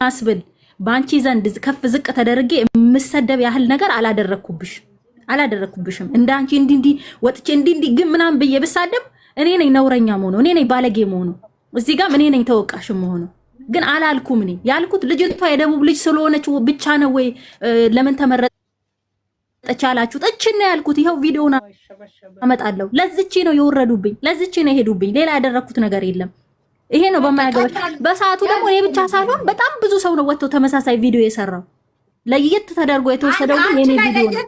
የሚያስብል ባንቺ ዘንድ ከፍ ዝቅ ተደርጌ የምሰደብ ያህል ነገር አላደረኩብሽም። እንዳንቺ እንዲ ወጥቼ እንዲ ግን ምናምን ብዬ ብሳደብ እኔ ነኝ ነውረኛ መሆኑ፣ እኔ ነኝ ባለጌ መሆኑ፣ እዚህ ጋር እኔ ነኝ ተወቃሽ መሆኑ። ግን አላልኩም። እኔ ያልኩት ልጅቷ የደቡብ ልጅ ስለሆነች ብቻ ነው ወይ ለምን ተመረጠች አላችሁ? ጥችን ነው ያልኩት። ይሄው ቪዲዮውን አመጣለሁ። ለዚች ነው የወረዱብኝ፣ ለዚች ነው የሄዱብኝ። ሌላ ያደረኩት ነገር የለም። ይሄ ነው በማያገባ። በሰዓቱ ደግሞ እኔ ብቻ ሳልሆን በጣም ብዙ ሰው ነው ወጥቶ ተመሳሳይ ቪዲዮ የሰራው። ለየት ተደርጎ የተወሰደው ግን የኔ ቪዲዮ ነው።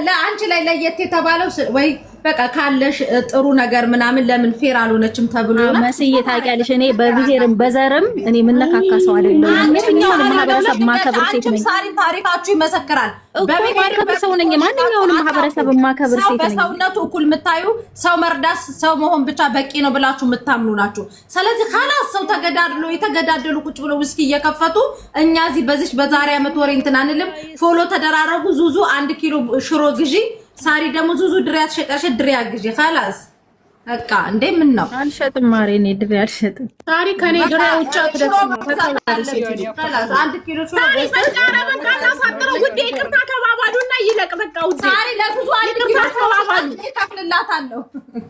ለአንቺ ላይ ለየት የተባለው ወይ በቃ ካለሽ ጥሩ ነገር ምናምን ለምን ፌር አልሆነችም ተብሎ መስዬ ታውቂያለሽ። እኔ በብሔርም በዘርም እኔ ምነካካ ሰው አይደለም። ማንኛውንም ማህበረሰብ ማከብር ሴት ነኝ። ሳሪ ታሪካችሁ ይመሰክራል። በብሔር ሰው ነኝ። ማንኛውንም ማህበረሰብ ማከብር ሴት ነኝ። በሰውነቱ እኩል የምታዩ ሰው መርዳት ሰው መሆን ብቻ በቂ ነው ብላችሁ የምታምኑ ናችሁ። ስለዚህ ካላስ ሰው የተገዳደሉ ቁጭ ብለው ውስኪ እየከፈቱ እኛ እዚህ በዚህ በዛሬ አመት ወሬ እንትን አንልም። ፎሎ ተደራረጉ። ዙዙ 1 ኪሎ ሽሮ ግዢ፣ ሳሪ ደግሞ ዙዙ ድሪያት ሸቀሽ ድሪያ ግዢ። ካላስ በቃ እንዴ ምን ነው አልሸጥም። ማሬ እኔ ድሪያ አልሸጥም። ሳሪ ከኔ ድሪያ ውጭ ካላስ 1 ኪሎ ሽሮ በቃረበን ካላሳጥረው ውዴ ይቅርታ ተባባሉና ይለቅ። በቃ ውዴ ሳሪ ለዙዙ ይቅርታ ተባባሉ። ይከፍልላታለሁ።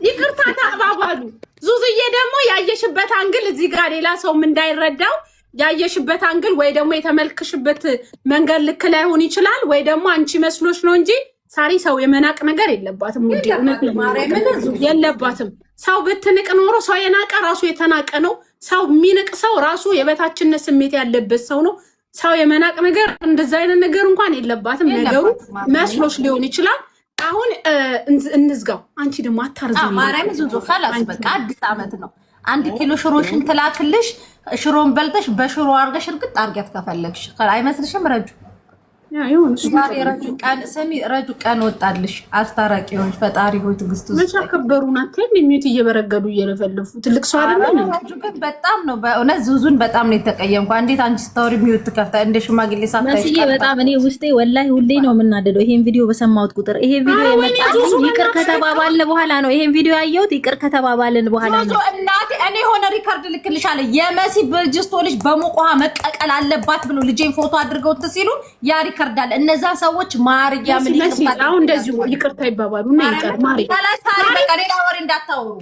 ይቅርታ ተባባሉ። ዙዙዬ ደግሞ ያየሽበት አንግል እዚህ ጋር ሌላ ሰውም እንዳይረዳው ያየሽበት አንግል ወይ ደግሞ የተመልክሽበት መንገድ ልክ ላይሆን ይችላል፣ ወይ ደግሞ አንቺ መስሎሽ ነው እንጂ ሳሪ ሰው የመናቅ ነገር የለባትም። ውዴ የለባትም። ሰው ብትንቅ ኖሮ ሰው የናቀ ራሱ የተናቀ ነው። ሰው የሚንቅ ሰው ራሱ የበታችነት ስሜት ያለበት ሰው ነው። ሰው የመናቅ ነገር እንደዛ አይነት ነገር እንኳን የለባትም። ነገሩ መስሎሽ ሊሆን ይችላል። አሁን እንዝጋው። አንቺ ደግሞ አታርዙ። ማርያም ዙዙ خلاص በቃ አዲስ አመት ነው። 1 ኪሎ ሽሮሽን ትላክልሽ። ሽሮን በልተሽ በሽሮ አርገሽ እርግጥ አርገት ከፈለግሽ አይመስልሽም? ረጁ ረጁ ቀን ወጣልሽ። አስታራቂ ሆንሽ። ፈጣሪ ሆይ ትግስቱ መቻከበሩና ሚት እየበረገዱ እየለፈለፉ ትልቅ ሰው አይደለም። ግን በጣም ነው በእውነት ዙዙን በጣም ነው የተቀየምኩ። እንዴት አንቺ ስታወሪ ሚውት ትከፍታ እንደ ሽማግሌ ሳታይሽ በጣም እኔ ውስጤ ወላሂ ሁሌ ነው የምናደደው። ይሄን ቪዲዮ በሰማሁት ቁጥር ይሄ ቪዲዮ የመጣው ይቅር ከተባባልን በኋላ ነው። ይሄን ቪዲዮ ያየሁት ይቅር ከተባባልን በኋላ ነው። እናቴ እኔ ሆነ ሪካርድ ልክልሻለሁ። የመሲ ብርጅስቶ ልጅ በሙቋ መቀቀል አለባት ብሎ ልጄን ፎቶ አድርገው ሲሉ ያ ሪካርዳል። እነዛ ሰዎች ማርያም ሊቀርታው አሁን እንደዚህ ይቅርታ ይባባሉ እና ይቀር ማሪ ታላሳሪ በቃ ሌላ ወሬ እንዳታወሩ።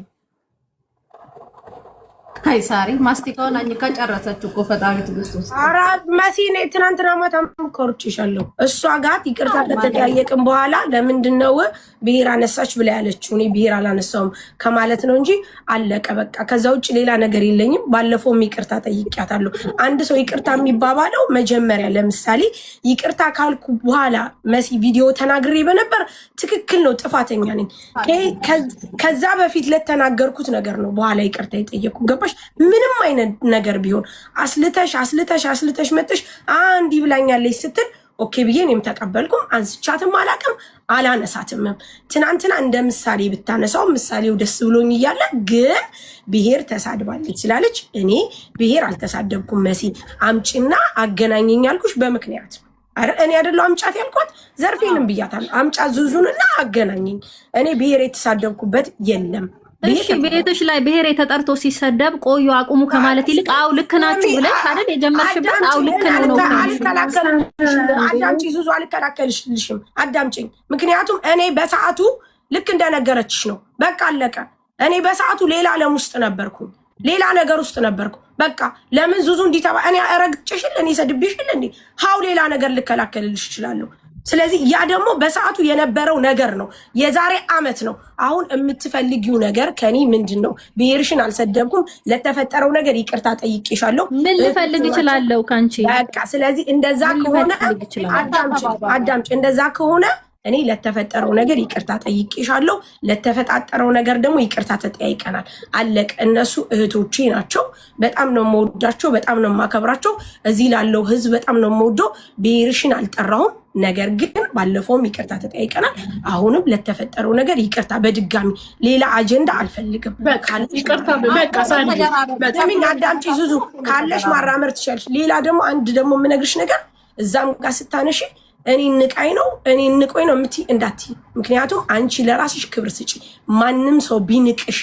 አይ ሳሪ ማስቲካውን አኝ ከጨረሰች እኮ ፈጣሪ ትግስቱስ አራት መሲኔ ትናንትና ማታም ኮርጭሻለሁ። እሷ ጋር ይቅርታ ከተጠያየቅን በኋላ ለምንድነው ብሔር አነሳች ብላ ያለችው? እኔ ብሔር አላነሳውም ከማለት ነው እንጂ አለቀ በቃ። ከዛ ውጭ ሌላ ነገር የለኝም። ባለፈው ይቅርታ ጠይቂያታለሁ። አንድ ሰው ይቅርታ የሚባባለው መጀመሪያ ለምሳሌ ይቅርታ ካልኩ በኋላ መሲ ቪዲዮ ተናግሬ በነበር ትክክል ነው፣ ጥፋተኛ ነኝ። ከዛ በፊት ለተናገርኩት ነገር ነው በኋላ ይቅርታ የጠየቁ ገባሽ? ምንም አይነት ነገር ቢሆን አስልተሽ መጥሽ አንድ ይብላኛለች ስትል ኦኬ ብዬ እኔም ተቀበልኩም። አንስቻትም አላቅም አላነሳትም። ትናንትና እንደ ምሳሌ ብታነሳው ምሳሌው ደስ ብሎኝ እያለ ግን ብሔር ተሳድባለች ስላለች እኔ ብሔር አልተሳደብኩም። መሲ አምጪና አገናኘኝ ያልኩሽ በምክንያት እኔ አይደለው አምጫት ያልኳት። ዘርፌንም ብያታለሁ። አምጫት ዙዙንና አገናኘኝ። እኔ ብሔር የተሳደብኩበት የለም። እሺ ቤትሽ ላይ ብሔር የተጠርቶ ሲሰደብ ቆዩ አቁሙ ከማለት ይልቅ አው ልክ ናችሁ ብለሽ አይደል የጀመርሽበት? አው ልክ ነው። አዳምጪ ዙዙ፣ አልከላከልሽልሽም። አዳምጪኝ። ምክንያቱም እኔ በሰዓቱ ልክ እንደነገረችሽ ነው። በቃ አለቀ። እኔ በሰዓቱ ሌላ ዓለም ውስጥ ነበርኩ፣ ሌላ ነገር ውስጥ ነበርኩ። በቃ ለምን ዙዙ እንዲተባ እኔ ረግጭሽል እኔ ሰድብሽል እንዴ? ሃው ሌላ ነገር ልከላከልልሽ እችላለሁ። ስለዚህ ያ ደግሞ በሰዓቱ የነበረው ነገር ነው። የዛሬ አመት ነው። አሁን የምትፈልጊው ነገር ከኔ ምንድነው? ብሔርሽን አልሰደብኩም። ለተፈጠረው ነገር ይቅርታ ጠይቄሻለሁ። ምን ልፈልግ እችላለሁ ካንቺ? በቃ ስለዚህ እንደዛ ከሆነ አዳምጪ። እንደዛ ከሆነ እኔ ለተፈጠረው ነገር ይቅርታ ጠይቄሻለሁ። ለተፈጣጠረው ነገር ደግሞ ይቅርታ ተጠያይቀናል። አለቀ። እነሱ እህቶቼ ናቸው። በጣም ነው የምወዳቸው፣ በጣም ነው የማከብራቸው። እዚህ ላለው ህዝብ በጣም ነው የምወደው። ብሔርሽን አልጠራሁም። ነገር ግን ባለፈውም ይቅርታ ተጠያይቀናል። አሁንም ለተፈጠረው ነገር ይቅርታ። በድጋሚ ሌላ አጀንዳ አልፈልግም። አዳምጪ ዙዙ፣ ካለሽ ማራመር ትችላለሽ። ሌላ ደግሞ አንድ ደግሞ የምነግርሽ ነገር እዛም ጋር ስታነሺ እኔ ንቃይ ነው የምትይ እንዳትይ። ምክንያቱም አንቺ ለራስሽ ክብር ስጪ። ማንም ሰው ቢንቅሽ፣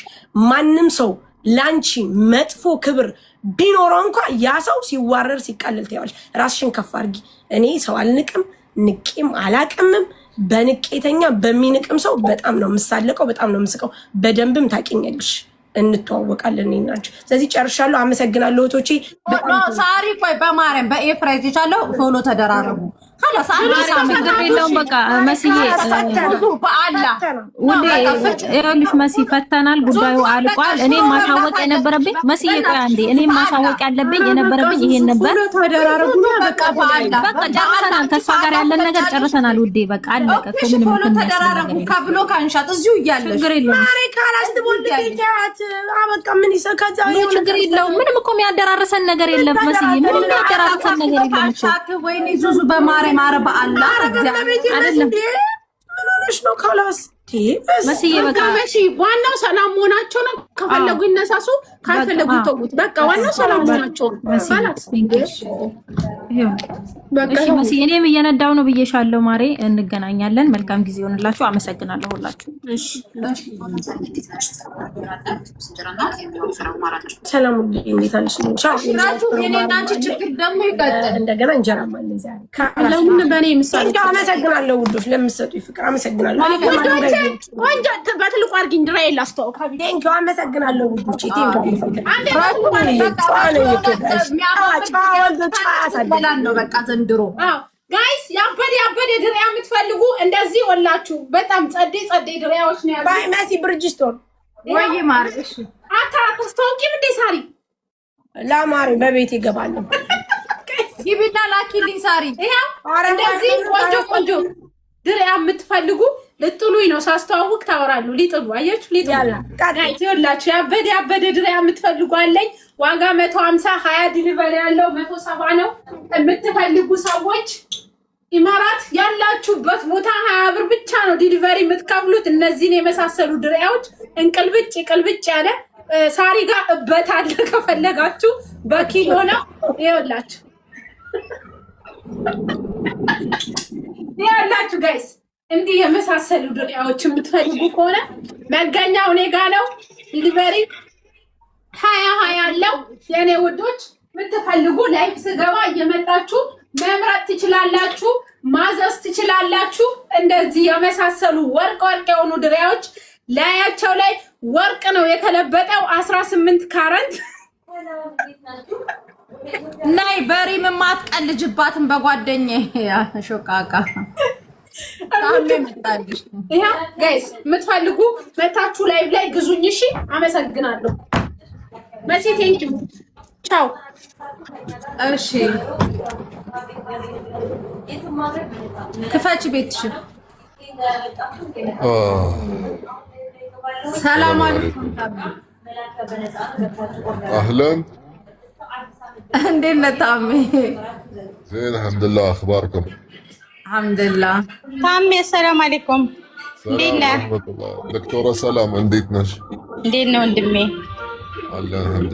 ማንም ሰው ላንቺ መጥፎ ክብር ቢኖረው እንኳን ያ ሰው ሲዋረር ሲቀልል ታያለሽ። ራስሽን ከፍ አድርጊ። እኔ ሰው አልንቅም፣ ንቄም አላቅምም። በንቄተኛ በሚንቅም ሰው በጣም ነው የምሳለቀው፣ በጣም ነው የምስቀው። በደንብም ታውቂኛለሽ፣ እንተዋወቃለን እኔና አንቺ። ስለዚህ ጨርሻለሁ። አመሰግናለሁ እህቶቼ። ሳሪ ቆይ በማርያም በኤፍሬዝ ይቻለው ፎሎ ተደራረቡ። خلاص አንቺ ችግር የለውም። በቃ መስዬ በአላ ይኸውልሽ መሲ ፈተናል፣ ጉዳዩ አልቋል። እኔም ማሳወቅ የነበረብኝ መስዬ ቆይ አንዴ፣ እኔም ማሳወቅ ያለብኝ የነበረብኝ ይሄን ነበር። በቃ በአላ በቃ ጨርሰናል። ከሷ ጋር ያለን ነገር ጨርሰናል ውዴ። በቃ አለቀ። ፎሎ ተደራረቡ ከብሎ ካንሻት እዚሁ እያለሽ ችግር የለውም። ማሬ ካላስ ትቦልከት አበቃ ምን ይሰካዛ ችግር የለውም። ምንም እኮ የሚያደራርሰን ነገር የለም መስዬ፣ ምንም የሚያደራርሰን ነገር የለም እኮ። ወይኔ ዙዙ በማርያም ማረባ አላ አይደለም ምንሽ ነው ካላስ መስዬ በቃ መሲ ዋናው ሰላም መሆናቸው ነው። ከፈለጉ ይነሳሱ፣ ካልፈለጉ ይተውት። በቃ ዋናው ሰላም መሆናቸው ነው። ካላስ እሺ መስዬ፣ እኔም እየነዳው ነው ብዬሻለሁ ማሬ። እንገናኛለን። መልካም ጊዜ ይሆንላችሁ። አመሰግናለሁ ሁላችሁ። እሺ ሰላም እንዴት አለሽ? ቻው ናችሁ። የኔና አንቺ ችግር ደግሞ ይቀጥል። እንደገና እንጀራ ማለት ዛሬ ለምን በኔ ምሳሌ አመሰግናለሁ ውዶች፣ ለምትሰጡኝ ፍቅር አመሰግናለሁ። ወንጀ በትልቁ አድርጊ እንድራይ ላስተዋውቅ። ቴንክ ዩ አመሰግናለሁ ውዶች። ነው በቃ ዘንድሮ ጋይስ ያበደ ድሪያ የምትፈልጉ እንደዚህ ወላችሁ በጣም ጸዴ ድሪያዎች ነው ያሉት። ባይ መሲ ብርጅስቶን ወይ ማርሽ አታስተዋውቂም እንዴ ሳሪ? ለማሪ በቤት ይገባል። ይብና ላኪልኝ ሳሪ። ይሄው እንደዚህ ቆንጆ ድሪያ የምትፈልጉ ልጥሉኝ ነው ሳስተዋውቅ ታወራሉ። ሊጥሉ አያችሁ ሊጥሉ ጋይስ ይወላችሁ ያበደ ድሪያ የምትፈልጉ አለኝ። ዋጋ 150 20 ዲሊቨሪ ያለው 170 ነው። የምትፈልጉ ሰዎች ኢማራት ያላችሁበት ቦታ 20 ብር ብቻ ነው ዲሊቨሪ የምትከፍሉት። እነዚህን የመሳሰሉ ድሪያዎች እንቅልብጭ ያለ ሳሪ ጋር እበት አለ። ከፈለጋችሁ በኪሎ ነው ይኸውላችሁ ያላችሁ ጋይስ። እንዲህ የመሳሰሉ ድሪያዎች የምትፈልጉ ከሆነ መገኛው እኔ ጋ ነው። ዲሊቨሪ 20 ያለው የኔ ውዶች የምትፈልጉ ላይፍ ስገባ እየመጣችሁ መምራት ትችላላችሁ፣ ማዘዝ ትችላላችሁ። እንደዚህ የመሳሰሉ ወርቅ የሆኑ ድሪያዎች ላያቸው ላይ ወርቅ ነው የተለበጠው 18 ካራት ናይ በሪም ማትቀልጅባትን በጓደኛዬ ሾቃቃ ይሄ ጋይስ የምትፈልጉ መታችሁ ላይቭ ላይ ግዙኝ። እሺ አመሰግናለሁ። መሲ ቴንክ ዩ ቻው። እሺ ክፈች ቤትሽን። ሰላም አለይኩም اهلا እንዴት ነህ ታሜ? زين الحمد لله اخباركم؟ الحمد لله ታሜ ሰላም አለይኩም። እንዴት ነህ دكتورة سلام እንዴት ነሽ? እንዴት ነው ወንድሜ? አለን